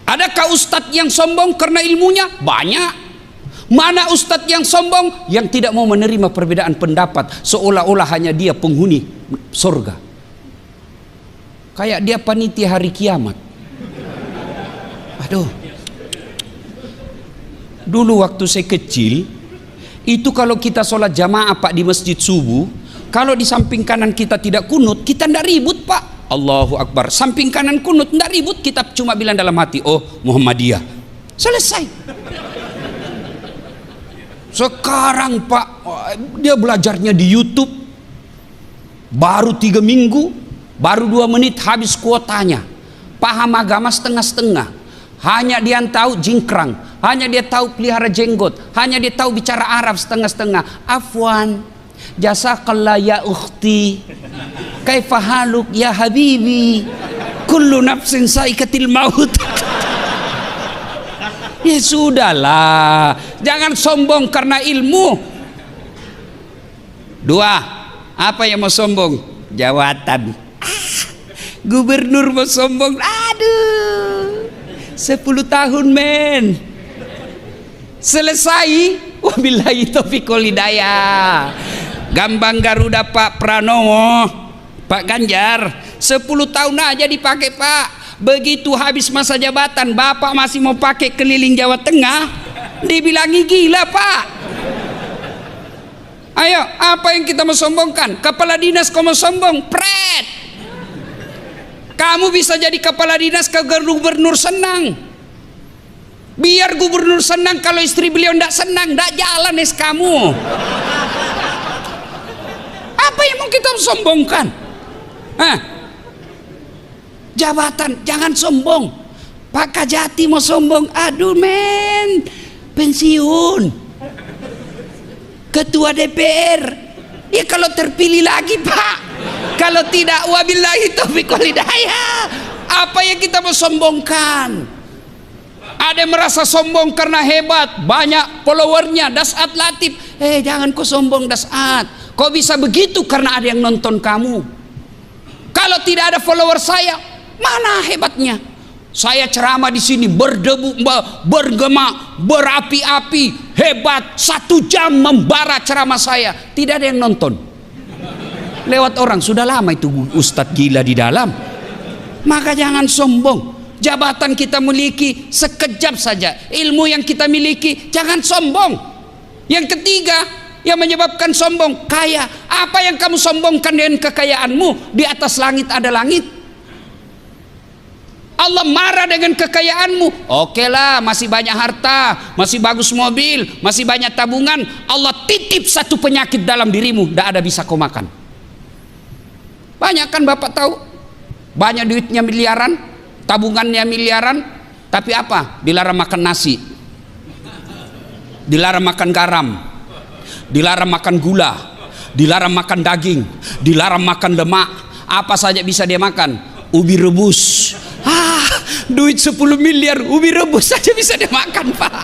Adakah ustadz yang sombong karena ilmunya? Banyak. Mana ustadz yang sombong yang tidak mau menerima perbedaan pendapat, seolah-olah hanya dia penghuni surga, kayak dia panitia hari kiamat. Aduh, dulu waktu saya kecil itu kalau kita sholat jamaah Pak di masjid subuh, kalau di samping kanan kita tidak kunut, kita tidak ribut Pak. Allahu Akbar, samping kanan kunut, tidak ribut, kita cuma bilang dalam hati, oh Muhammadiyah, selesai. Sekarang Pak, dia belajarnya di YouTube, baru 3 minggu, baru 2 menit habis kuotanya. Paham agama setengah-setengah. Hanya dia tahu jingkrang, hanya dia tahu pelihara jenggot, hanya dia tahu bicara Arab setengah-setengah. Afwan, jazakallah ya ukhti, kaifa haluk ya habibi, kullu nafsin saikatil maut. Ya sudahlah, jangan sombong karena ilmu. 2, apa yang mau sombong? Jawatan. Gubernur mau sombong, aduh, 10 tahun men, selesai. Wabillahi taufiq wal hidayah. Gambang Garuda Pak Pranowo, Pak Ganjar, 10 tahun aja dipakai Pak. Begitu habis masa jabatan, Bapak masih mau pakai keliling Jawa Tengah, dibilangi gila Pak. Ayo, apa yang kita mau sombongkan? Kepala dinas kau mau sombong, pret. Kamu bisa jadi kepala dinas ke gubernur senang. Biar gubernur senang, kalau istri beliau tidak senang, tidak jalan kamu. Apa yang mau kita sombongkan? Jabatan, jangan sombong. Pak Kajati mau sombong, aduh men, pensiun. Ketua DPR, ya kalau terpilih lagi Pak. Kalau tidak, wabillahi taufiq wal hidayah. Apa yang kita mau sombongkan? Ada yang merasa sombong karena hebat, banyak followernya, Dasat Latif. Jangan kau sombong Dasat. Kau bisa begitu karena ada yang nonton kamu. Kalau tidak ada follower saya, mana hebatnya? Saya ceramah di sini berdebu, bergema, berapi-api, hebat. 1 jam membara ceramah saya, tidak ada yang nonton. Lewat orang, sudah lama itu ustadz gila di dalam. Maka jangan sombong. Jabatan kita miliki sekejap saja. Ilmu yang kita miliki, jangan sombong. Yang ketiga yang menyebabkan sombong, kaya. Apa yang kamu sombongkan dengan kekayaanmu? Di atas langit ada langit. Allah marah dengan kekayaanmu. Oke lah, masih banyak harta, masih bagus mobil, masih banyak tabungan. Allah titip satu penyakit dalam dirimu, tidak ada bisa kau makan. Banyak kan Bapak tahu, banyak duitnya miliaran, tabungannya miliaran, tapi apa? Dilarang makan nasi, dilarang makan garam, dilarang makan gula, dilarang makan daging, dilarang makan lemak. Apa saja bisa dia makan? Ubi rebus. Duit 10 miliar, ubi rebus saja bisa dia makan Pak.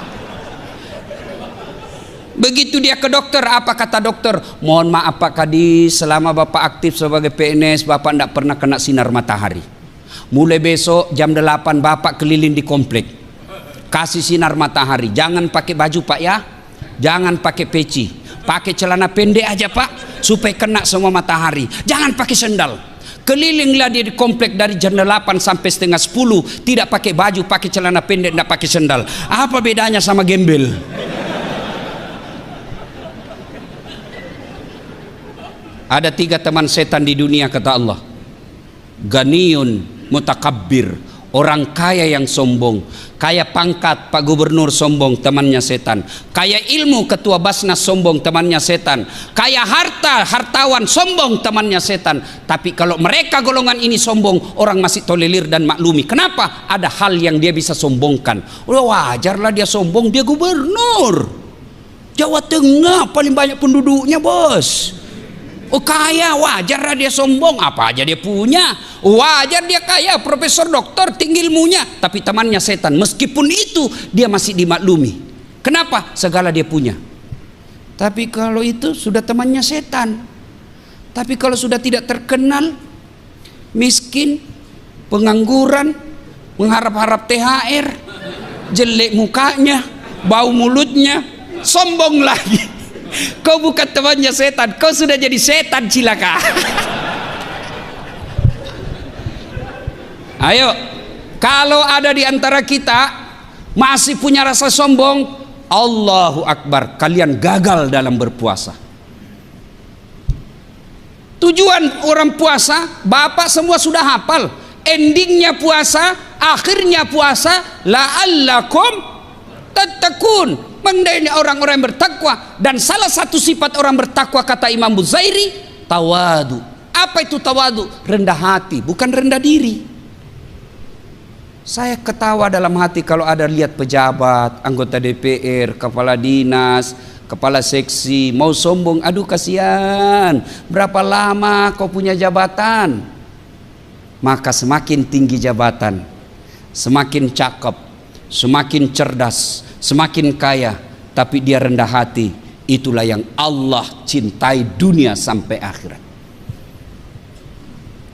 Begitu dia ke dokter, apa kata dokter? Mohon maaf Pak Kadis, selama Bapak aktif sebagai PNS, Bapak tidak pernah kena sinar matahari. Mulai besok jam 8 Bapak keliling di komplek, kasih sinar matahari. Jangan pakai baju Pak ya, jangan pakai peci, pakai celana pendek aja Pak, supaya kena semua matahari. Jangan pakai sendal. Kelilinglah dia di komplek dari jam 8 sampai setengah 10, tidak pakai baju, pakai celana pendek, tidak pakai sendal. Apa bedanya sama gembel? Ada 3 teman setan di dunia kata Allah. Ganiyun mutakabbir, orang kaya yang sombong. Kaya pangkat Pak Gubernur sombong, temannya setan. Kaya ilmu Ketua Basnas sombong, temannya setan. Kaya harta, hartawan sombong, temannya setan. Tapi kalau mereka golongan ini sombong, orang masih tolerir dan maklumi. Kenapa? Ada hal yang dia bisa sombongkan. Wajarlah dia sombong, dia gubernur Jawa Tengah, paling banyak penduduknya bos. Oh kaya, wajar dia sombong. Apa aja dia punya, wajar dia kaya, profesor, doktor, tinggi ilmunya. Tapi temannya setan, meskipun itu dia masih dimaklumi. Kenapa? Segala dia punya. Tapi kalau itu sudah temannya setan. Tapi kalau sudah tidak terkenal, miskin, pengangguran, mengharap-harap THR, jelek mukanya, bau mulutnya, sombong lagi. Kau bukan temannya setan, kau sudah jadi setan, cilaka. Ayo, kalau ada di antara kita masih punya rasa sombong, Allahu Akbar, kalian gagal dalam berpuasa. Tujuan orang puasa, Bapak semua sudah hafal. Endingnya puasa, akhirnya puasa, la'allakum tattaqun, mengenai orang-orang yang bertakwa. Dan salah satu sifat orang bertakwa kata Imam Buzairi, tawadu. Apa itu tawadu? Rendah hati, bukan rendah diri. Saya ketawa dalam hati kalau ada lihat pejabat, anggota DPR, kepala dinas, kepala seksi mau sombong. Aduh kasihan, berapa lama kau punya jabatan? Maka semakin tinggi jabatan, semakin cakep, semakin cerdas, semakin kaya, tapi dia rendah hati. Itulah yang Allah cintai dunia sampai akhirat.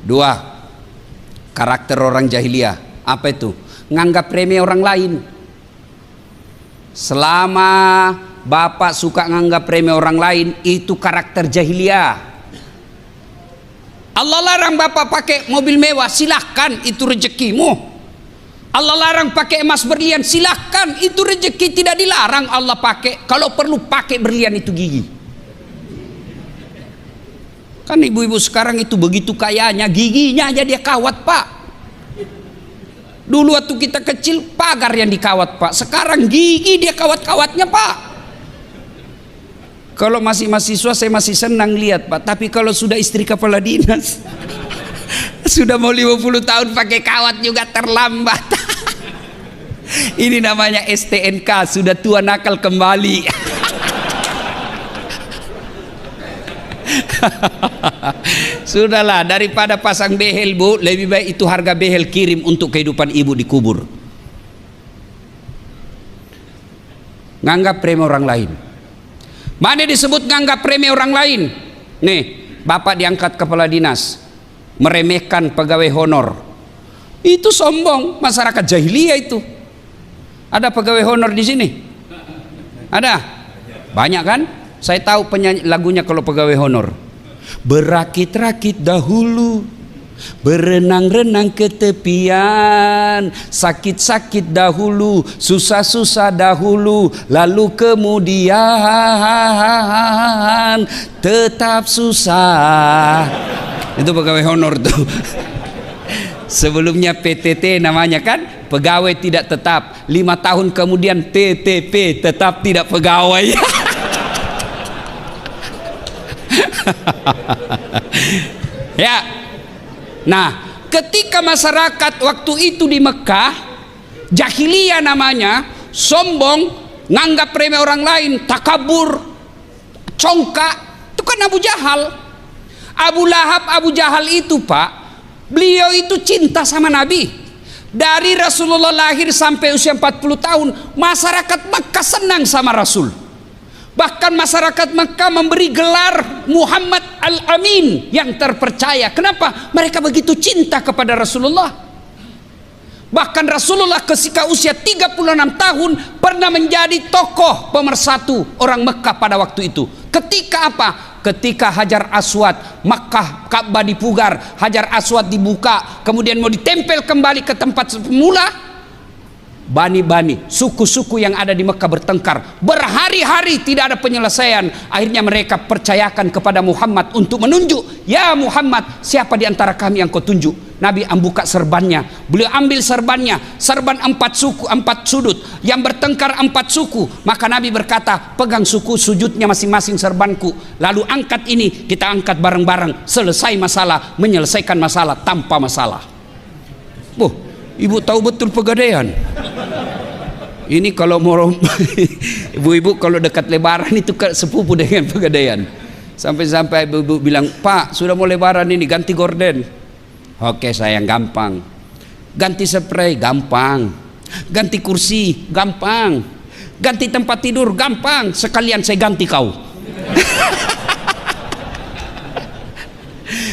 Dua, karakter orang jahiliyah. Apa itu? Nganggap remeh orang lain. Selama Bapak suka nganggap remeh orang lain, itu karakter jahiliyah. Allah larang Bapak pakai mobil mewah, silahkan, itu rezekimu. Allah larang pakai emas berlian, silahkan, itu rezeki, tidak dilarang Allah pakai. Kalau perlu pakai berlian itu gigi. Kan ibu-ibu sekarang itu begitu kayanya, giginya aja dia kawat, Pak. Dulu waktu kita kecil pagar yang dikawat, Pak. Sekarang gigi dia kawat-kawatnya, Pak. Kalau masih mahasiswa saya masih senang lihat, Pak. Tapi kalau sudah istri kepala dinas, sudah mau 50 tahun pakai kawat juga terlambat. Ini namanya STNK, sudah tua nakal kembali. Sudahlah, daripada pasang behel, Bu, lebih baik itu harga behel kirim untuk kehidupan ibu dikubur. Nganggap remeh orang lain. Mana disebut nganggap remeh orang lain? Nih, Bapak diangkat kepala dinas, meremehkan pegawai honor. Itu sombong, masyarakat jahiliyah itu. Ada pegawai honor di sini? Ada? Banyak kan? Saya tahu penyanyi lagunya kalau pegawai honor. Berakit-rakit dahulu, berenang-renang ke tepian, sakit-sakit dahulu, susah-susah dahulu, lalu kemudian tetap susah. Itu pegawai honor tuh. Sebelumnya PTT namanya kan, pegawai tidak tetap. 5 tahun kemudian TTP, tetap tidak pegawai. Ya. Nah, ketika masyarakat waktu itu di Mekah, jahiliyah namanya, sombong, nganggap remeh orang lain, takabur, congkak, itu kan Abu Jahal. Abu Lahab, Abu Jahal itu, Pak, beliau itu cinta sama Nabi. Dari Rasulullah lahir sampai usia 40 tahun, masyarakat Mekah senang sama Rasul. Bahkan masyarakat Mekah memberi gelar Muhammad Al-Amin, yang terpercaya. Kenapa? Mereka begitu cinta kepada Rasulullah. Bahkan Rasulullah ketika usia 36 tahun pernah menjadi tokoh pemersatu orang Mekah pada waktu itu. Ketika apa? Ketika Hajar Aswad, Mekah Ka'bah dipugar, Hajar Aswad dibuka, kemudian mau ditempel kembali ke tempat semula. Bani-bani, suku-suku yang ada di Mekah bertengkar berhari-hari, tidak ada penyelesaian. Akhirnya mereka percayakan kepada Muhammad untuk menunjuk, ya Muhammad, siapa di antara kami yang kau tunjuk? Nabi buka serbannya, beliau ambil serbannya, serban 4 suku, 4 sudut, yang bertengkar 4 suku. Maka Nabi berkata, pegang suku sujudnya masing-masing serbanku, lalu angkat ini, kita angkat bareng-bareng, selesai masalah, menyelesaikan masalah tanpa masalah. Ibu tahu betul Pegadaian. Ini kalau mau ibu-ibu kalau dekat Lebaran itu sepupu dengan Pegadaian. Sampai-sampai ibu bilang, Pak, sudah mau Lebaran ini, ganti gorden. Oke sayang, gampang. Ganti spray, gampang. Ganti kursi, gampang. Ganti tempat tidur, gampang. Sekalian saya ganti kau.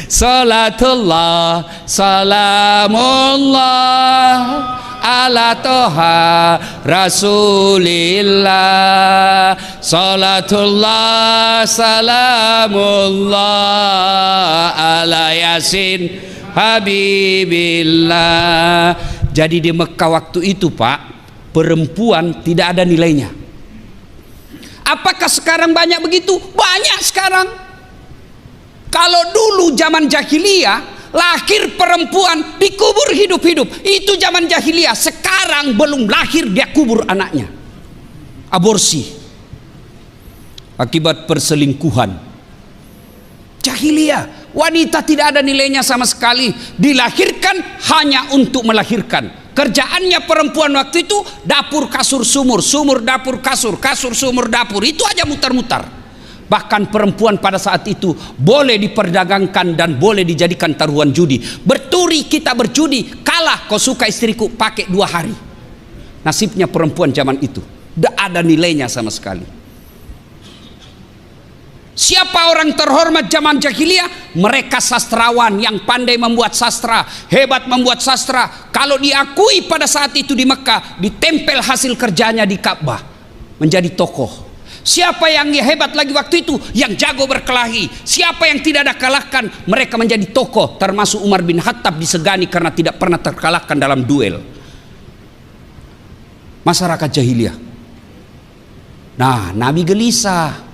Salatullah, salamullah ala toha rasulillah salatullah salamullah ala yasin habibillah. Jadi di Mekah waktu itu Pak, perempuan tidak ada nilainya. Apakah sekarang banyak begitu? Banyak sekarang. Kalau dulu zaman jahiliyah, lahir perempuan dikubur hidup-hidup, itu zaman jahiliyah. Sekarang belum lahir dia kubur anaknya, aborsi akibat perselingkuhan. Jahiliyah, wanita tidak ada nilainya sama sekali, dilahirkan hanya untuk melahirkan. Kerjaannya perempuan waktu itu dapur kasur sumur, sumur dapur kasur, kasur sumur dapur, itu aja mutar-mutar. Bahkan perempuan pada saat itu boleh diperdagangkan dan boleh dijadikan taruhan judi. Berturi kita berjudi, kalah kau suka istriku, pakai 2 hari. Nasibnya perempuan zaman itu, tidak ada nilainya sama sekali. Siapa orang terhormat zaman jahiliyah? Mereka sastrawan yang pandai membuat sastra, hebat membuat sastra. Kalau diakui pada saat itu di Mekah, ditempel hasil kerjanya di Ka'bah, menjadi tokoh. Siapa yang hebat lagi waktu itu? Yang jago berkelahi. Siapa yang tidak ada kalahkan, mereka menjadi tokoh. Termasuk Umar bin Khattab disegani karena tidak pernah terkalahkan dalam duel. Masyarakat jahiliyah. Nah, Nabi gelisah.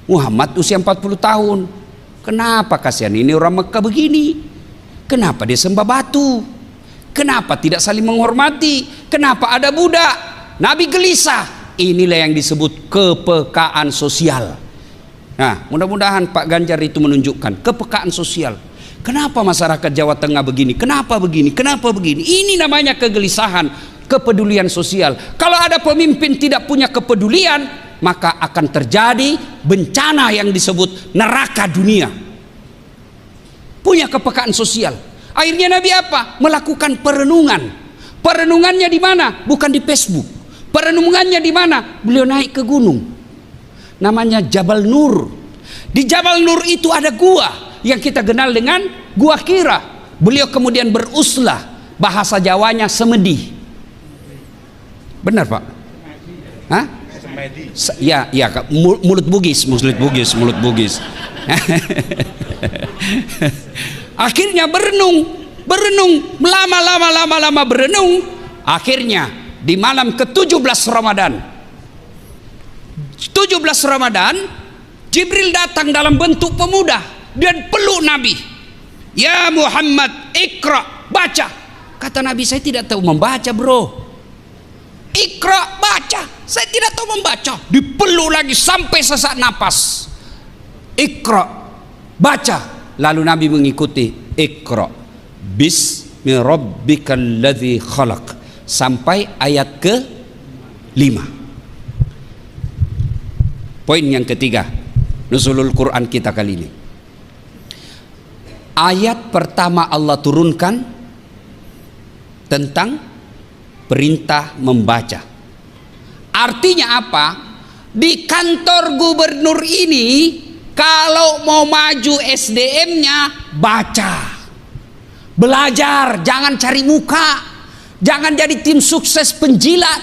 Muhammad usia 40 tahun. Kenapa kasihan ini orang Mekah begini? Kenapa dia sembah batu? Kenapa tidak saling menghormati? Kenapa ada budak? Nabi gelisah. Inilah yang disebut kepekaan sosial. Nah, mudah-mudahan Pak Ganjar itu menunjukkan kepekaan sosial. Kenapa masyarakat Jawa Tengah begini? Kenapa begini? Kenapa begini? Ini namanya kegelisahan, kepedulian sosial. Kalau ada pemimpin tidak punya kepedulian, maka akan terjadi bencana yang disebut neraka dunia. Punya kepekaan sosial. Akhirnya Nabi apa? Melakukan perenungan. Perenungannya di mana? Bukan di Facebook. Perenungannya di mana? Beliau naik ke gunung. Namanya Jabal Nur. Di Jabal Nur itu ada gua yang kita kenal dengan Gua Hira. Beliau kemudian beruslah. Bahasa Jawanya semedi. Benar Pak? Hah? Ya, ya, mulut Bugis. Akhirnya berenung, lama berenung. Akhirnya di malam ke-17 Ramadan, Jibril datang dalam bentuk pemuda dan peluk Nabi. Ya Muhammad, Iqra, baca. Kata Nabi, saya tidak tahu membaca bro. Iqra, baca. Saya tidak tahu membaca. Dipeluk lagi sampai sesak napas. Iqra, baca. Lalu Nabi mengikuti. Iqra bismi rabbikal ladzi khalaq sampai ayat ke-5. Poin yang ketiga, nuzulul Quran kita kali ini. Ayat pertama Allah turunkan tentang perintah membaca. Artinya apa? Di kantor gubernur ini kalau mau maju SDM-nya baca. Belajar, jangan cari muka. Jangan jadi tim sukses penjilat.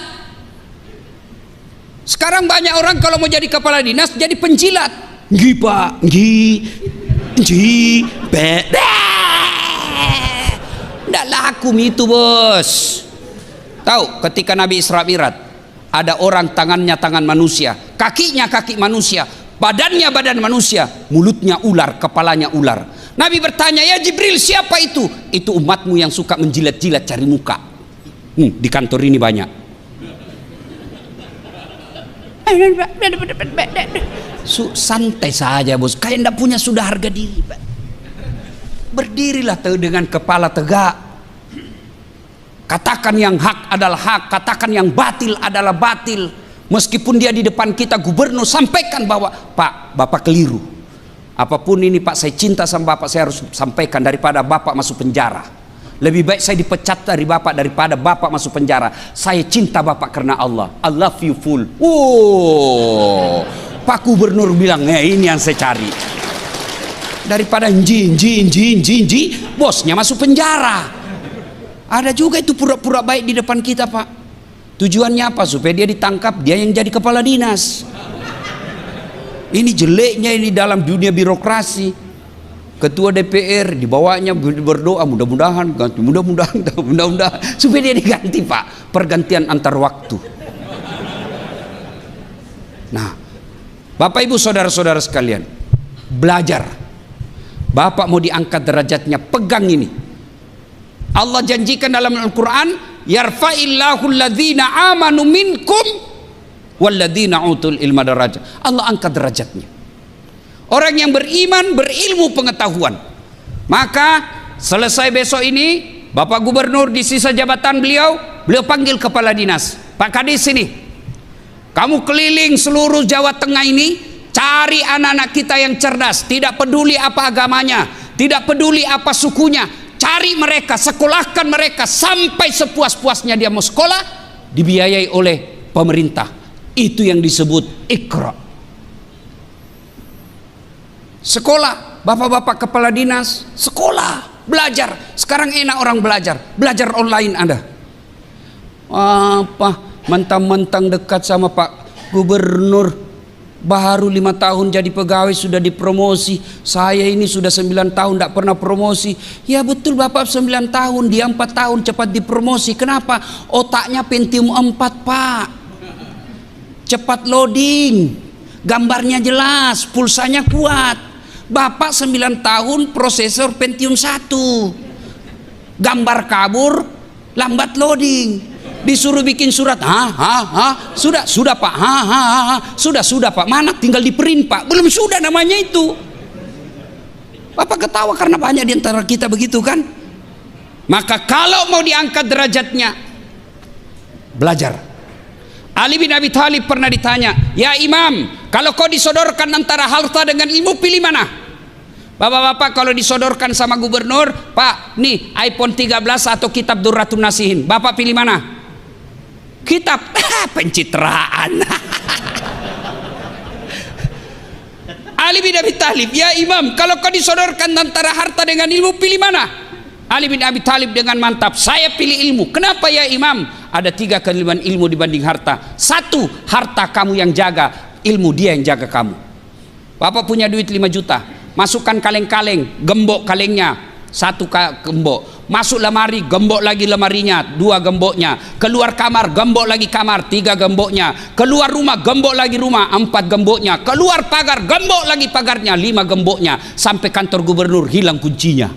Sekarang banyak orang kalau mau jadi kepala dinas jadi penjilat. Ngi Pak, ngi, ndak laku itu bos. Tahu ketika Nabi Isra Mi'raj, ada orang tangannya tangan manusia, kakinya kaki manusia, badannya badan manusia, mulutnya ular, kepalanya ular. Nabi bertanya, ya Jibril siapa itu? Itu umatmu yang suka menjilat-jilat cari muka. Di kantor ini banyak. Santai saja bos, kayak ndak punya sudah harga diri. Berdirilah dengan kepala tegak. Katakan yang hak adalah hak, katakan yang batil adalah batil. Meskipun dia di depan kita gubernur, sampaikan bahwa Pak, Bapak keliru. Apapun ini Pak, saya cinta sama Bapak, saya harus sampaikan daripada Bapak masuk penjara. Lebih baik saya dipecat dari Bapak daripada Bapak masuk penjara. Saya cinta Bapak karena Allah. I love you full. Wow, Pak Gubernur bilang, ini yang saya cari. Daripada bosnya masuk penjara. Ada juga itu pura-pura baik di depan kita, Pak. Tujuannya apa? Supaya dia ditangkap, dia yang jadi kepala dinas. Ini jeleknya ini dalam dunia birokrasi. Ketua DPR dibawanya berdoa mudah-mudahan ganti, mudah-mudahan supaya dia diganti, Pak. Pergantian antar waktu. Nah, Bapak Ibu saudara-saudara sekalian, belajar. Bapak mau diangkat derajatnya, pegang ini. Allah janjikan dalam Al-Quran, yarfa'illahu alladhina amanu minkum walladhina utul ilma darajat. Allah angkat derajatnya. Orang yang beriman, berilmu pengetahuan. Maka selesai besok ini, Bapak Gubernur di sisa jabatan beliau panggil kepala dinas. Pak Kadis sini. Kamu keliling seluruh Jawa Tengah ini, cari anak-anak kita yang cerdas, tidak peduli apa agamanya, tidak peduli apa sukunya. Cari mereka, sekolahkan mereka sampai sepuas-puasnya dia mau sekolah, dibiayai oleh pemerintah. Itu yang disebut Iqra. Sekolah, bapak-bapak kepala dinas, sekolah, belajar. Sekarang enak orang belajar online ada. Apa, mentang-mentang dekat sama Pak Gubernur, baru 5 tahun jadi pegawai sudah dipromosi. Saya ini sudah 9 tahun tidak pernah promosi. Ya betul Bapak 9 tahun, dia 4 tahun cepat dipromosi. Kenapa? Otaknya Pentium 4, Pak. Cepat loading, gambarnya jelas, pulsanya kuat. Bapak 9 tahun prosesor Pentium 1, gambar kabur, lambat loading. Disuruh bikin surat, sudah Pak, sudah Pak, mana tinggal di print Pak, belum sudah namanya itu. Bapak ketawa karena banyak di antara kita begitu kan. Maka kalau mau diangkat derajatnya, belajar. Ali bin Abi Thalib pernah ditanya, ya Imam, kalau kau disodorkan antara harta dengan ilmu, pilih mana? Bapak-bapak kalau disodorkan sama gubernur, Pak, nih iPhone 13 atau kitab Durratun Nasihin, Bapak pilih mana? Kitab. Pencitraan. Ali bin Abi Thalib, ya Imam, kalau kau disodorkan antara harta dengan ilmu, pilih mana? Ali bin Abi Thalib dengan mantap, saya pilih ilmu. Kenapa ya Imam? Ada 3 kelebihan ilmu dibanding harta. 1, harta kamu yang jaga, ilmu dia yang jaga kamu. Bapak punya duit 5 juta, masukkan kaleng-kaleng, gembok kalengnya, 1 gembok. Masuk lemari, gembok lagi lemarinya, 2 gemboknya. Keluar kamar, gembok lagi kamar, 3 gemboknya. Keluar rumah, gembok lagi rumah, 4 gemboknya. Keluar pagar, gembok lagi pagarnya, 5 gemboknya. Sampai kantor gubernur hilang kuncinya.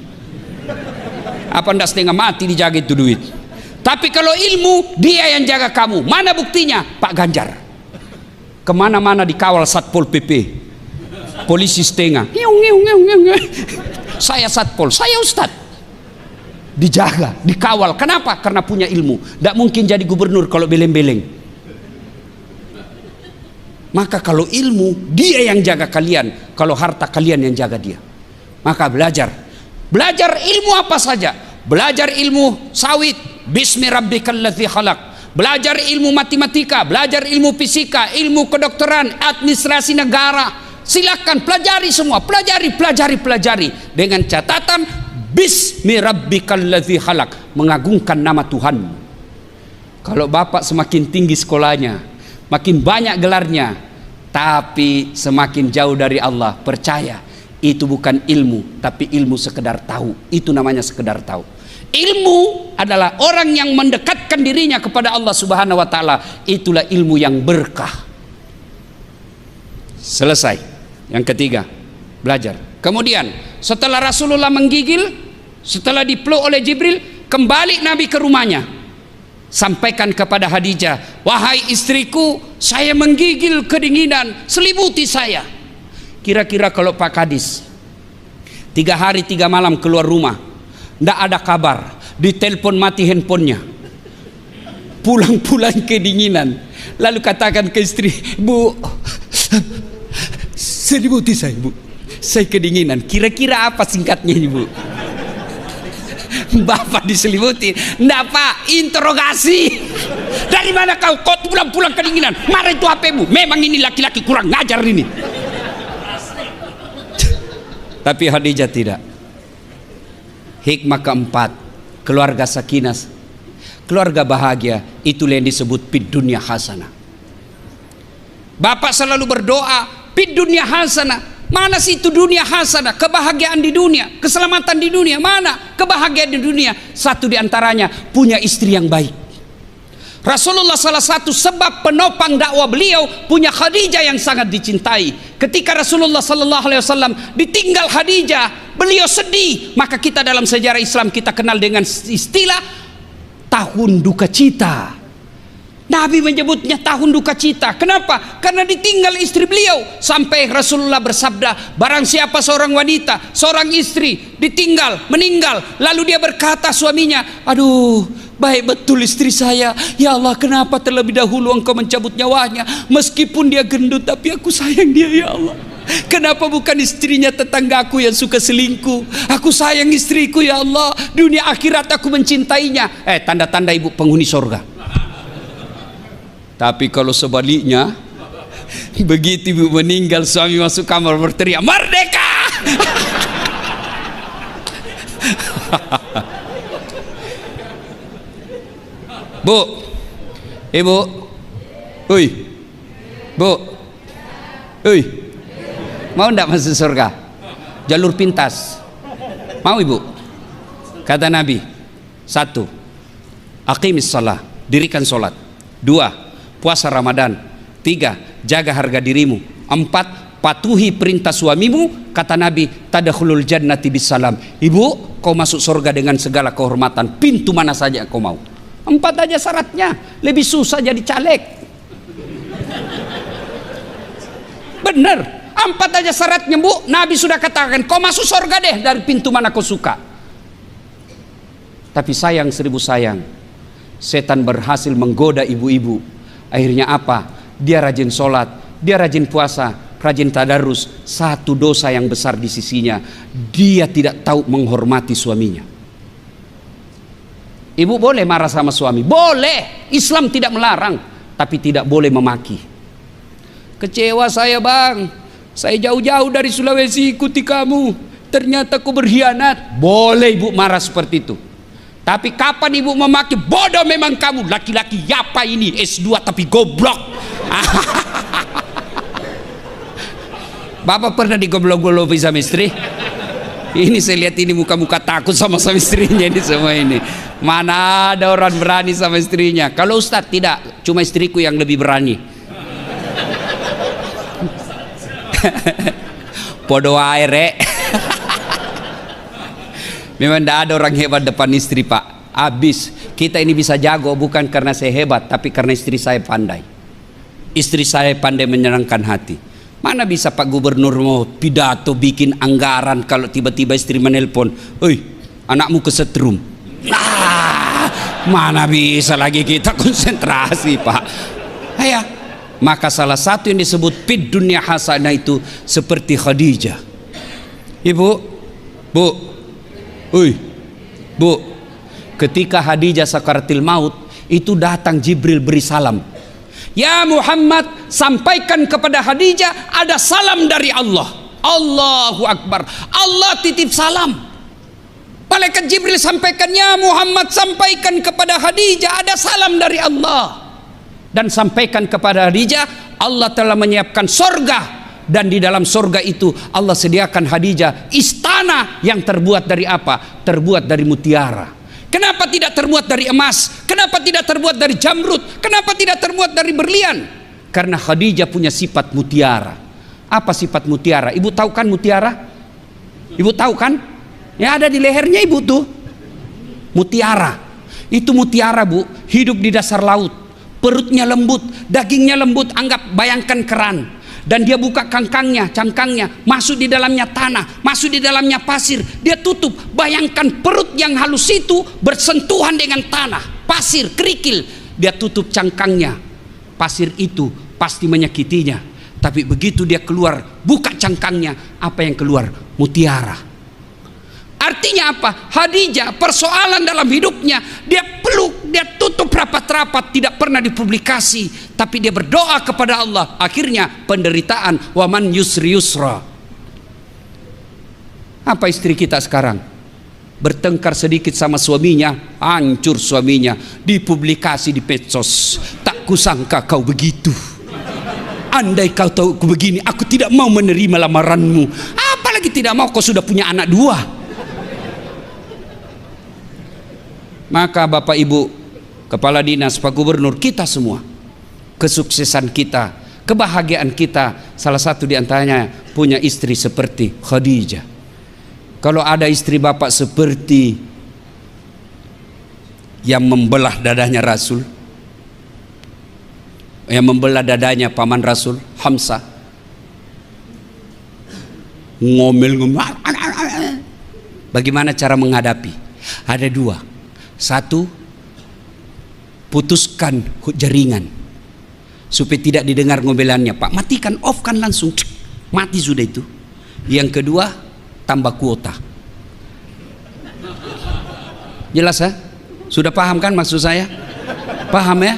Apa ndak setengah mati dijaga itu duit? Tapi kalau ilmu, dia yang jaga kamu. Mana buktinya? Pak Ganjar kemana-mana dikawal Satpol PP, polisi setengah. Saya Satpol, saya Ustadz, dijaga, dikawal. Kenapa? Karena punya ilmu. Tidak mungkin jadi gubernur kalau beleng-beleng. Maka kalau ilmu, dia yang jaga kalian. Kalau harta, kalian yang jaga dia. Maka belajar. Belajar ilmu apa saja. Belajar ilmu sawit, bismi rabbikal ladzi khalaq. Belajar ilmu matematika, belajar ilmu fisika, ilmu kedokteran, administrasi negara. Silakan pelajari semua, pelajari dengan catatan bismi rabbikal ladzi khalaq, mengagungkan nama Tuhan. Kalau Bapak semakin tinggi sekolahnya, makin banyak gelarnya, tapi semakin jauh dari Allah, percaya itu bukan ilmu, tapi ilmu sekedar tahu. Itu namanya sekedar tahu. Ilmu adalah orang yang mendekatkan dirinya kepada Allah Subhanahu wa taala. Itulah ilmu yang berkah. Selesai. Yang ketiga, belajar. Kemudian setelah Rasulullah menggigil, setelah dipeluk oleh Jibril, kembali Nabi ke rumahnya. Sampaikan kepada Khadijah, wahai istriku, saya menggigil kedinginan, selimuti saya. Kira-kira kalau Pak Kadis 3 hari 3 malam keluar rumah, tidak ada kabar, ditelepon mati handphonenya, pulang-pulang kedinginan, lalu katakan ke istri, Bu, selimuti saya Bu, saya kedinginan. Kira-kira apa singkatnya ini Bu? Bapak diselimuti. Enggak Pak, interogasi. Dari mana kau? Kau pulang-pulang kedinginan? Mana itu HP-mu? Memang ini laki-laki kurang ngajar ini. Tapi Khadijah tidak. Hikmah keempat, keluarga sakinah, keluarga bahagia, itulah yang disebut fid dunya hasanah. Bapak selalu berdoa fid dunya hasanah. Mana sih itu dunia hasanah? Kebahagiaan di dunia, keselamatan di dunia. Mana kebahagiaan di dunia? Satu di antaranya punya istri yang baik. Rasulullah salah satu sebab penopang dakwah beliau punya Khadijah yang sangat dicintai. Ketika Rasulullah sallallahu alaihi wasallam ditinggal Khadijah, beliau sedih. Maka kita dalam sejarah Islam kita kenal dengan istilah tahun duka cita. Nabi menyebutnya tahun duka cita. Kenapa? Karena ditinggal istri beliau. Sampai Rasulullah bersabda, barang siapa seorang wanita, seorang istri ditinggal, meninggal, lalu dia berkata suaminya, aduh, baik betul istri saya, ya Allah, kenapa terlebih dahulu engkau mencabut nyawanya? Meskipun dia gendut, tapi aku sayang dia, ya Allah. Kenapa bukan istrinya tetanggaku yang suka selingkuh? Aku sayang istriku, ya Allah. Dunia akhirat aku mencintainya. Tanda-tanda ibu penghuni surga. Tapi kalau sebaliknya, begitu ibu meninggal, suami masuk kamar berteriak, merdeka! Bu, ibu, ui, bu, ui, mau ndak masuk surga? Jalur pintas, mau ibu? Kata Nabi, 1, aqimis shalah, dirikan sholat. 2, puasa Ramadan. 3, jaga harga dirimu. 4, patuhi perintah suamimu. Kata Nabi, tadkhulul jannati bisalam. Ibu, kau masuk surga dengan segala kehormatan, pintu mana saja kau mau. 4 aja syaratnya, lebih susah jadi caleg. Bener, 4 aja syaratnya bu. Nabi sudah katakan, kau masuk surga deh dari pintu mana kau suka. Tapi sayang, 1000 sayang, setan berhasil menggoda ibu-ibu. Akhirnya apa? Dia rajin sholat, dia rajin puasa, rajin tadarus. Satu dosa yang besar di sisinya, dia tidak tahu menghormati suaminya. Ibu boleh marah sama suami, boleh, Islam tidak melarang, tapi tidak boleh memaki. Kecewa saya bang, saya jauh-jauh dari Sulawesi ikuti kamu, ternyata aku berkhianat. Boleh ibu marah seperti itu. Tapi kapan ibu memaki, bodoh memang kamu, laki-laki apa ini, S2 tapi goblok. Bapak pernah digoblok-gobloki sama istri? Ini saya lihat ini muka-muka takut sama istrinya ini semua ini. Mana ada orang berani sama istrinya? Kalau Ustadz tidak, cuma istriku yang lebih berani. Podo air. Memang tidak ada orang hebat depan istri pak. Habis. Kita ini bisa jago bukan karena saya hebat, tapi karena istri saya pandai. Istri saya pandai menyenangkan hati. Mana bisa Pak Gubernur mau pidato bikin anggaran kalau tiba-tiba istri menelpon, "Oi, anakmu kesetrum." Nah, mana bisa lagi kita konsentrasi pak. Ya. Maka salah satu yang disebut fid dunya hasanah itu seperti Khadijah. Ibu, bu, oi, bu, ketika Khadijah sakaratil maut itu datang Jibril beri salam. Ya Muhammad, sampaikan kepada Khadijah ada salam dari Allah. Allahu Akbar. Allah titip salam. Malaikat Jibril sampaikan, ya Muhammad, sampaikan kepada Khadijah ada salam dari Allah. Dan sampaikan kepada Khadijah, Allah telah menyiapkan sorga. Dan di dalam sorga itu Allah sediakan Khadijah istana yang terbuat dari apa? Terbuat dari mutiara. Kenapa tidak terbuat dari emas? Kenapa tidak terbuat dari jamrud? Kenapa tidak terbuat dari berlian? Karena Khadijah punya sifat mutiara. Apa sifat mutiara? Ibu tahu kan mutiara? Ibu tahu kan? Ya ada di lehernya ibu tuh. Mutiara. Itu mutiara bu, hidup di dasar laut. Perutnya lembut, dagingnya lembut, anggap bayangkan keran. Dan dia buka cangkangnya, masuk di dalamnya tanah, masuk di dalamnya pasir, dia tutup. Bayangkan perut yang halus itu bersentuhan dengan tanah, pasir, kerikil. Dia tutup cangkangnya, pasir itu pasti menyakitinya. Tapi begitu dia keluar, buka cangkangnya, apa yang keluar? Mutiara. Artinya apa? Khadijah persoalan dalam hidupnya, dia peluk, dia tutup rapat-rapat, tidak pernah dipublikasi, tapi dia berdoa kepada Allah. Akhirnya penderitaan, waman yusri yusra. Apa istri kita sekarang? bertengkar sedikit sama suaminya, hancur suaminya, dipublikasi di medsos. Tak kusangka kau begitu. Andai kau tahu aku begini, aku tidak mau menerima lamaranmu. Apalagi tidak mau, kau sudah punya anak 2. Maka Bapak Ibu Kepala Dinas, Pak Gubernur, kita semua, kesuksesan kita, kebahagiaan kita, salah satu diantaranya punya istri seperti Khadijah. Kalau ada istri Bapak seperti yang membelah dadanya Rasul, yang membelah dadanya paman Rasul Hamzah, ngomel-ngomel, bagaimana cara menghadapi? Ada 2. Satu, putuskan jaringan supaya tidak didengar ngomelannya. Pak, matikan, off kan langsung, mati sudah itu. Yang kedua, tambah kuota. Jelas ya? Sudah paham kan maksud saya? Paham ya?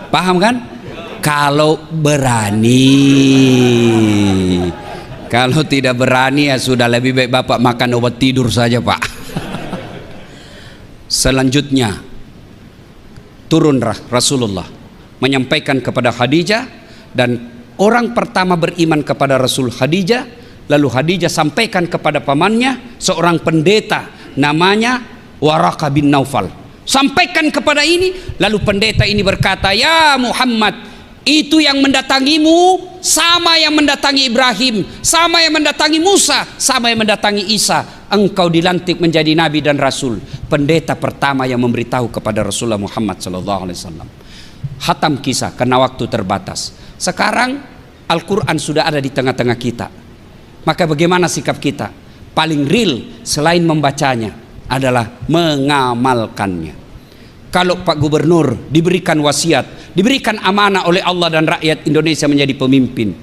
Paham kan? Kalau berani. Kalau tidak berani ya sudah, lebih baik Bapak makan obat tidur saja, Pak. Selanjutnya turun Rasulullah menyampaikan kepada Khadijah, dan orang pertama beriman kepada Rasul Khadijah. Lalu Khadijah sampaikan kepada pamannya, seorang pendeta namanya Waraqah bin Naufal. Sampaikan kepada ini, lalu pendeta ini berkata, ya Muhammad, itu yang mendatangimu sama yang mendatangi Ibrahim, sama yang mendatangi Musa, sama yang mendatangi Isa. Engkau dilantik menjadi nabi dan rasul. Pendeta pertama yang memberitahu kepada Rasulullah Muhammad SAW. Hatam kisah karena waktu terbatas. Sekarang Al-Quran sudah ada di tengah-tengah kita. Maka bagaimana sikap kita? Paling real selain membacanya adalah mengamalkannya. Kalau Pak Gubernur diberikan wasiat, diberikan amanah oleh Allah dan rakyat Indonesia menjadi pemimpin,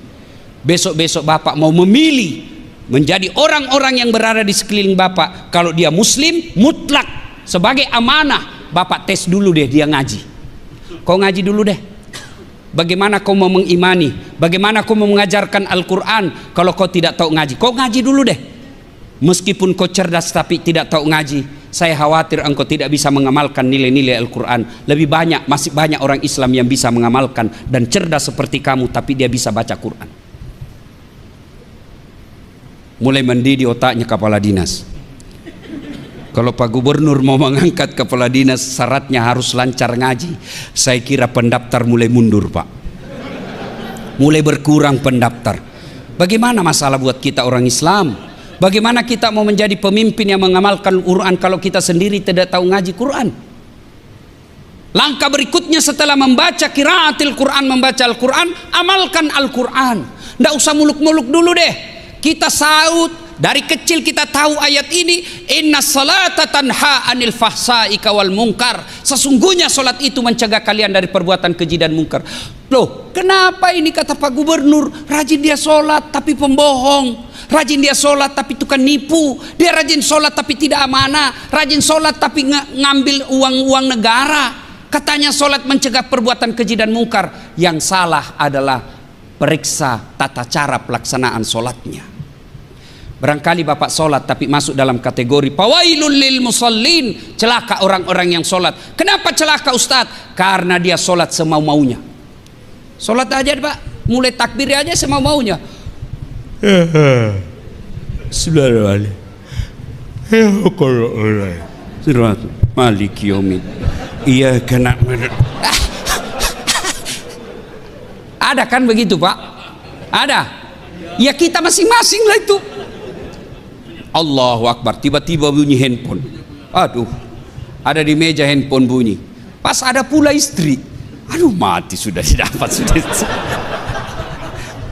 besok-besok Bapak mau memilih menjadi orang-orang yang berada di sekeliling Bapak, kalau dia muslim mutlak sebagai amanah, Bapak tes dulu deh dia ngaji. Kau ngaji dulu deh. Bagaimana kau mau mengimani? Bagaimana kau mau mengajarkan Al-Quran kalau kau tidak tahu ngaji? Kau ngaji dulu deh. Meskipun kau cerdas tapi tidak tahu ngaji, saya khawatir engkau tidak bisa mengamalkan nilai-nilai Al-Quran. Lebih banyak, masih banyak orang Islam yang bisa mengamalkan dan cerdas seperti kamu, tapi dia bisa baca Quran. Mulai mendidik otaknya kepala dinas. Kalau Pak Gubernur mau mengangkat kepala dinas, syaratnya harus lancar ngaji. Saya kira pendaftar mulai mundur, Pak. Mulai berkurang pendaftar. Bagaimana masalah buat kita orang Islam? Bagaimana kita mau menjadi pemimpin yang mengamalkan Quran kalau kita sendiri tidak tahu ngaji Quran? Langkah berikutnya setelah membaca qiraatil Quran, membaca Al-Quran, amalkan Al-Quran. Tidak usah muluk-muluk dulu deh. Kita saut. Dari kecil kita tahu ayat ini, inna salata tanha anil fahsai wal munkar. Sesungguhnya solat itu mencegah kalian dari perbuatan keji dan munkar. Loh, kenapa ini kata Pak Gubernur? Rajin dia solat tapi pembohong, rajin dia solat tapi tukang nipu, dia rajin solat tapi tidak amanah, rajin solat tapi ngambil uang negara. Katanya solat mencegah perbuatan keji dan munkar. Yang salah adalah periksa tata cara pelaksanaan solatnya. Barangkali Bapak sholat tapi masuk dalam kategori fawailul lil musallin, celaka orang-orang yang sholat. Kenapa celaka Ustadz? Karena dia sholat semau-maunya. Sholat aja Pak, mulai takbir aja semau-maunya. Bismillahirrahmanirrahim. Maliki yaumid. Iya kena. Ada kan begitu Pak? Ada. Ya kita masing-masing lah itu. Allahu Akbar, tiba-tiba bunyi handphone. Aduh, ada di meja handphone bunyi. Pas ada pula istri. Aduh, mati sudah didapat sudah.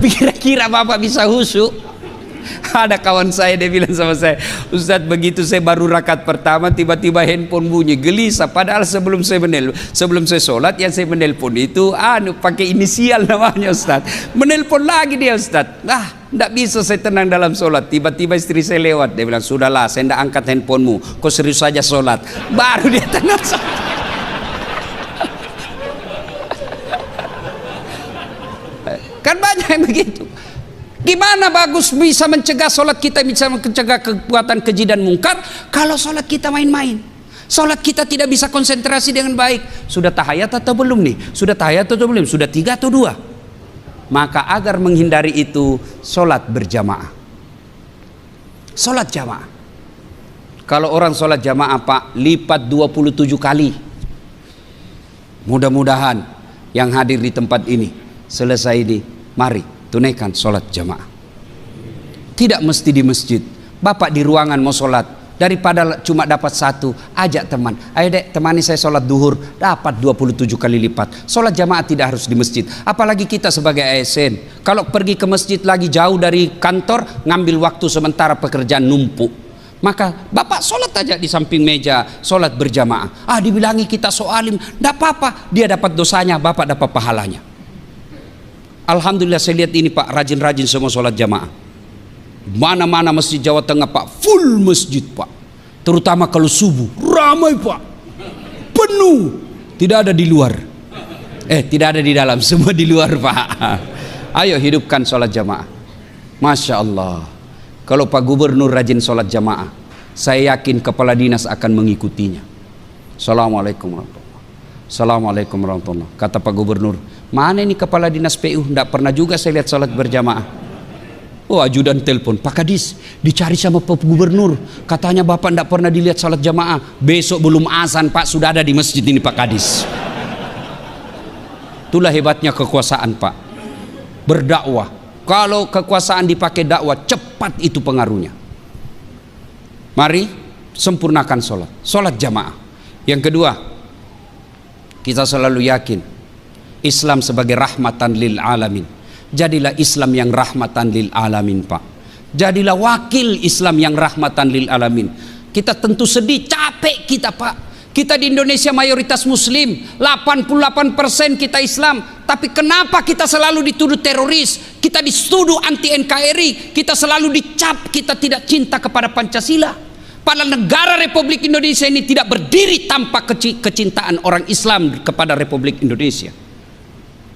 Kira-kira Bapak bisa khusyuk? Ada kawan saya, dia bilang sama saya, Ustadz begitu saya baru rakaat pertama tiba-tiba handphone bunyi, gelisah. Padahal sebelum saya sholat yang saya menelpon itu pakai inisial namanya Ustadz. Menelpon lagi dia Ustadz. Tidak bisa saya tenang dalam sholat. Tiba-tiba istri saya lewat, dia bilang sudahlah saya tidak angkat handphonemu, kau serius saja sholat. Baru dia tenang sholat. Kan banyak yang begitu. Gimana bagus bisa mencegah sholat kita, bisa mencegah kekuatan keji dan mungkar kalau sholat kita main-main? Sholat kita tidak bisa konsentrasi dengan baik. Sudah tahiyat atau belum nih? Sudah tahiyat atau belum? Sudah 3 atau 2? Maka agar menghindari itu, sholat berjamaah. Sholat jamaah. Kalau orang sholat jamaah Pak, lipat 27 kali. Mudah-mudahan yang hadir di tempat ini, selesai ini, mari tunaikan sholat jamaah. Tidak mesti di masjid. Bapak di ruangan mau sholat, daripada cuma dapat 1, ajak teman. Ayo dek, temani saya sholat duhur, dapat 27 kali lipat. Sholat jamaah tidak harus di masjid. Apalagi kita sebagai ASN, kalau pergi ke masjid lagi jauh dari kantor, ngambil waktu sementara pekerjaan numpuk. Maka bapak sholat aja di samping meja, sholat berjamaah. Dibilangi kita soalim, tidak apa-apa, dia dapat dosanya, bapak dapat pahalanya. Alhamdulillah saya lihat ini Pak, rajin-rajin semua sholat jamaah. Mana-mana masjid Jawa Tengah Pak, full masjid Pak. Terutama kalau subuh, ramai Pak, penuh. Tidak ada di luar, tidak ada di dalam, semua di luar Pak. Ayo hidupkan sholat jamaah. Masya Allah. Kalau Pak Gubernur rajin sholat jamaah, saya yakin kepala dinas akan mengikutinya. Assalamualaikum warahmatullahi wabarakatuh. Assalamualaikum warahmatullahi wabarakatuh. Kata Pak Gubernur, mana ini kepala dinas PU? Tidak pernah juga saya lihat sholat berjamaah. Ajudan telepon, Pak Kadis dicari sama Pak Gubernur, katanya Bapak tidak pernah dilihat sholat jamaah. Besok belum azan Pak, sudah ada di masjid ini Pak Kadis. Itulah hebatnya kekuasaan Pak, berdakwah. Kalau kekuasaan dipakai dakwah, cepat itu pengaruhnya. Mari sempurnakan sholat jamaah. Yang kedua, kita selalu yakin Islam sebagai rahmatan lil alamin. Jadilah Islam yang rahmatan lil alamin Pak. Jadilah wakil Islam yang rahmatan lil alamin. Kita tentu sedih, capek kita Pak. Kita di Indonesia mayoritas muslim, 88% kita Islam. Tapi kenapa kita selalu dituduh teroris? Kita dituduh anti NKRI. Kita selalu dicap kita tidak cinta kepada Pancasila. Padahal negara Republik Indonesia ini tidak berdiri tanpa kecintaan orang Islam kepada Republik Indonesia.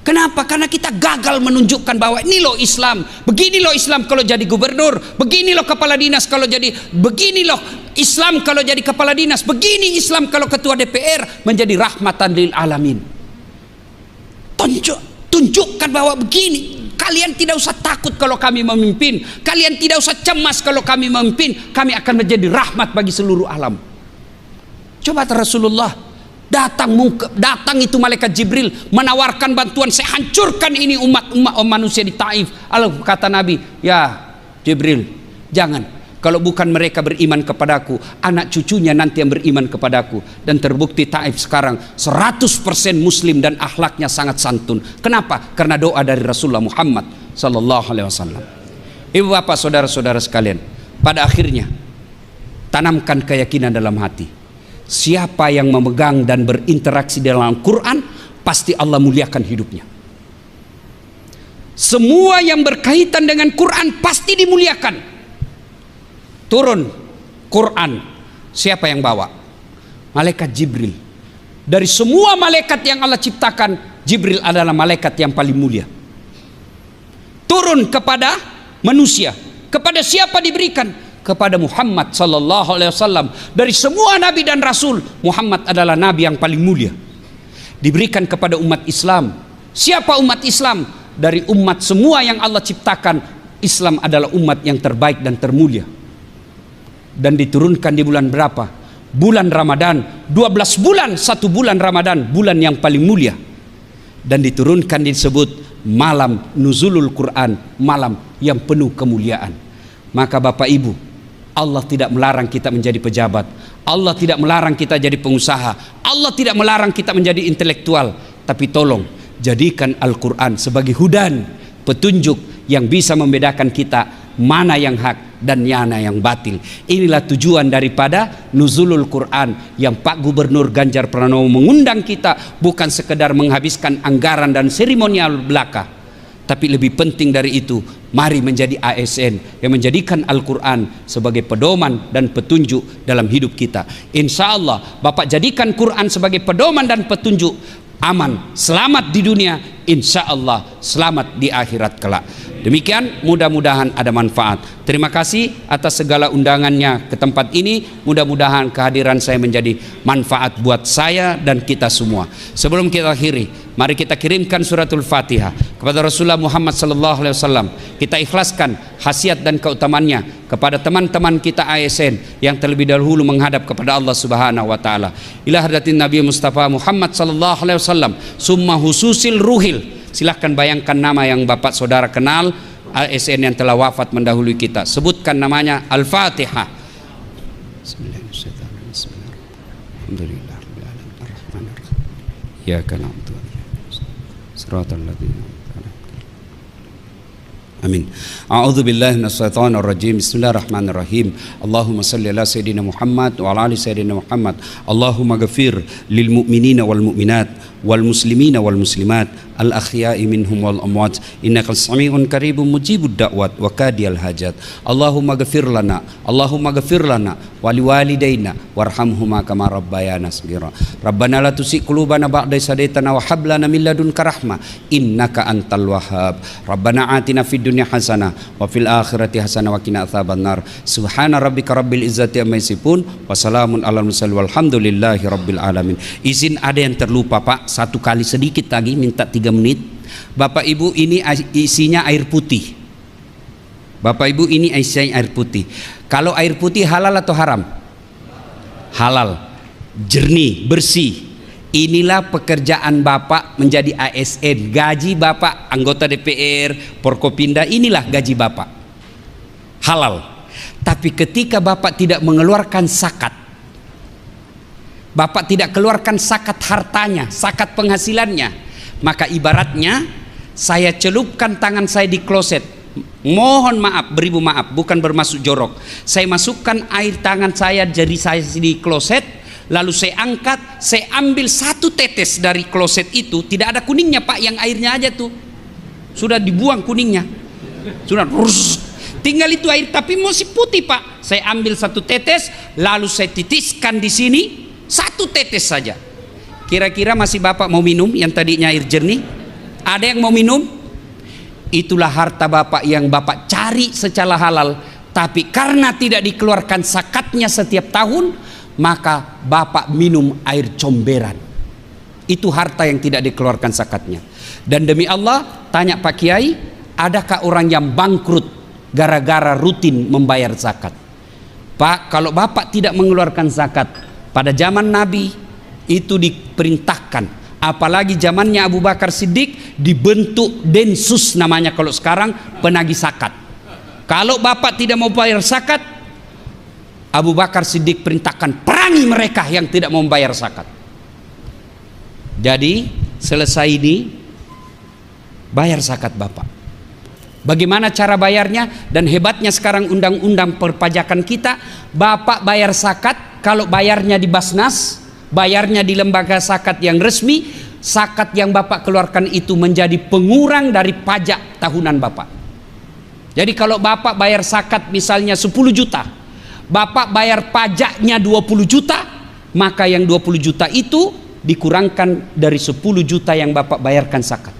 Kenapa? Karena kita gagal menunjukkan bahwa ini loh Islam, begini loh Islam kalau jadi gubernur, begini loh kepala dinas kalau jadi, begini loh Islam kalau jadi kepala dinas, begini Islam kalau ketua DPR, menjadi rahmatan lil alamin. Tunjukkan bahwa begini, kalian tidak usah takut kalau kami memimpin, kalian tidak usah cemas kalau kami memimpin, kami akan menjadi rahmat bagi seluruh alam. Coba Rasulullah datang itu malaikat Jibril menawarkan bantuan, saya hancurkan ini umat manusia di Taif. Lalu kata Nabi, ya Jibril, jangan, kalau bukan mereka beriman kepadaku, anak cucunya nanti yang beriman kepadaku. Dan terbukti Taif sekarang 100% muslim dan akhlaknya sangat santun. Kenapa? Karena doa dari Rasulullah Muhammad sallallahu alaihi wasallam. Ibu bapak saudara-saudara sekalian, pada akhirnya tanamkan keyakinan dalam hati. Siapa yang memegang dan berinteraksi dalam Quran, pasti Allah muliakan hidupnya. Semua yang berkaitan dengan Quran pasti dimuliakan. Turun Quran, siapa yang bawa? Malaikat Jibril. Dari semua malaikat yang Allah ciptakan, Jibril adalah malaikat yang paling mulia. Turun kepada manusia. Kepada siapa diberikan? Kepada Muhammad sallallahu alaihi wasallam. Dari semua nabi dan rasul, Muhammad adalah nabi yang paling mulia. Diberikan kepada umat Islam. Siapa umat Islam? Dari umat semua yang Allah ciptakan, Islam adalah umat yang terbaik dan termulia. Dan diturunkan di bulan berapa? Bulan Ramadan. 12 bulan, 1 bulan Ramadan, bulan yang paling mulia. Dan diturunkan disebut malam nuzulul Quran, malam yang penuh kemuliaan. Maka Bapak Ibu, Allah tidak melarang kita menjadi pejabat, Allah tidak melarang kita jadi pengusaha, Allah tidak melarang kita menjadi intelektual. Tapi tolong jadikan Al-Quran sebagai hudan, petunjuk yang bisa membedakan kita mana yang hak dan mana yang batil. Inilah tujuan daripada nuzulul Quran yang Pak Gubernur Ganjar Pranowo mengundang kita, bukan sekedar menghabiskan anggaran dan seremonial belaka. Tapi lebih penting dari itu, mari menjadi ASN yang menjadikan Al-Quran sebagai pedoman dan petunjuk dalam hidup kita. Insya Allah Bapak jadikan Quran sebagai pedoman dan petunjuk, aman, selamat di dunia, insya Allah selamat di akhirat kelak. Demikian, mudah-mudahan ada manfaat. Terima kasih atas segala undangannya ke tempat ini. Mudah-mudahan kehadiran saya menjadi manfaat buat saya dan kita semua. Sebelum kita akhiri, mari kita kirimkan suratul Fatihah kepada Rasulullah Muhammad SAW. Kita ikhlaskan khasiat dan keutamannya kepada teman-teman kita ASN yang terlebih dahulu menghadap kepada Allah Subhanahu wa taala. Ila hadratin Nabi Mustafa Muhammad SAW, summa hususil ruhil. Silahkan bayangkan nama yang Bapak Saudara kenal, ASN yang telah wafat mendahului kita. Sebutkan namanya. Al-Fatihah. Amin. A'udzu billahi minasyaitonir rajim. Bismillahirrahmanirrahim. Allahumma shalli ala sayidina Muhammad wa ala ali sayidina Muhammad. Allahumma ghafir lil mu'minina wal mu'minat wal muslimina wal muslimat al akhya'i minhum wal amwat innaka sami'un qaribun mujibud da'wat wa kadiyal hajat. Allahumma ghafir lana wa liwalidayna warhamhuma kama rabbayana shaghira. Rabbana la tuzigh qulubana ba'da idh hadaytana wa hab lana min ladunka rahmah innaka antal wahhab. Rabbana atina fid dunya hasanah wa fil akhirati hasanah wa qina adzabannar. Subhana rabbika rabbil izzati amma yasifun wa salamun alal mursalin walhamdulillahi rabbil alamin. Izin ada yang terlupa Pak, satu kali sedikit lagi, minta 3 menit. Bapak Ibu, ini isinya air putih. Bapak Ibu, ini isinya air putih. Kalau air putih halal atau haram? Halal, jernih, bersih. Inilah pekerjaan Bapak menjadi ASN. Gaji Bapak anggota DPR, Forkopimda, inilah gaji Bapak. Halal. Tapi ketika Bapak tidak mengeluarkan zakat, Bapak tidak keluarkan zakat hartanya, zakat penghasilannya, maka ibaratnya saya celupkan tangan saya di kloset. Mohon maaf, beribu maaf, bukan bermaksud jorok. Saya masukkan air tangan saya, jari saya di kloset, lalu saya angkat, saya ambil 1 tetes dari kloset itu. Tidak ada kuningnya Pak, yang airnya aja tuh sudah dibuang kuningnya, sudah tinggal itu air, tapi masih putih Pak. Saya ambil 1 tetes, lalu saya titiskan di sini, 1 tetes saja. Kira-kira masih Bapak mau minum yang tadinya air jernih? Ada yang mau minum? Itulah harta Bapak yang Bapak cari secara halal, tapi karena tidak dikeluarkan zakatnya setiap tahun, maka Bapak minum air comberan. Itu harta yang tidak dikeluarkan zakatnya. Dan demi Allah, tanya Pak Kiai, adakah orang yang bangkrut gara-gara rutin membayar zakat? Pak, kalau Bapak tidak mengeluarkan zakat, pada zaman Nabi itu diperintahkan, apalagi zamannya Abu Bakar Siddiq, dibentuk Densus namanya kalau sekarang, penagih zakat. Kalau Bapak tidak mau bayar zakat, Abu Bakar Siddiq perintahkan perangi mereka yang tidak mau membayar zakat. Jadi selesai ini bayar zakat Bapak. Bagaimana cara bayarnya? Dan hebatnya sekarang undang-undang perpajakan kita, Bapak bayar zakat kalau bayarnya di Basnas, bayarnya di lembaga zakat yang resmi, zakat yang Bapak keluarkan itu menjadi pengurang dari pajak tahunan Bapak. Jadi kalau Bapak bayar zakat misalnya 10 juta, Bapak bayar pajaknya 20 juta, maka yang 20 juta itu dikurangkan dari 10 juta yang Bapak bayarkan zakat.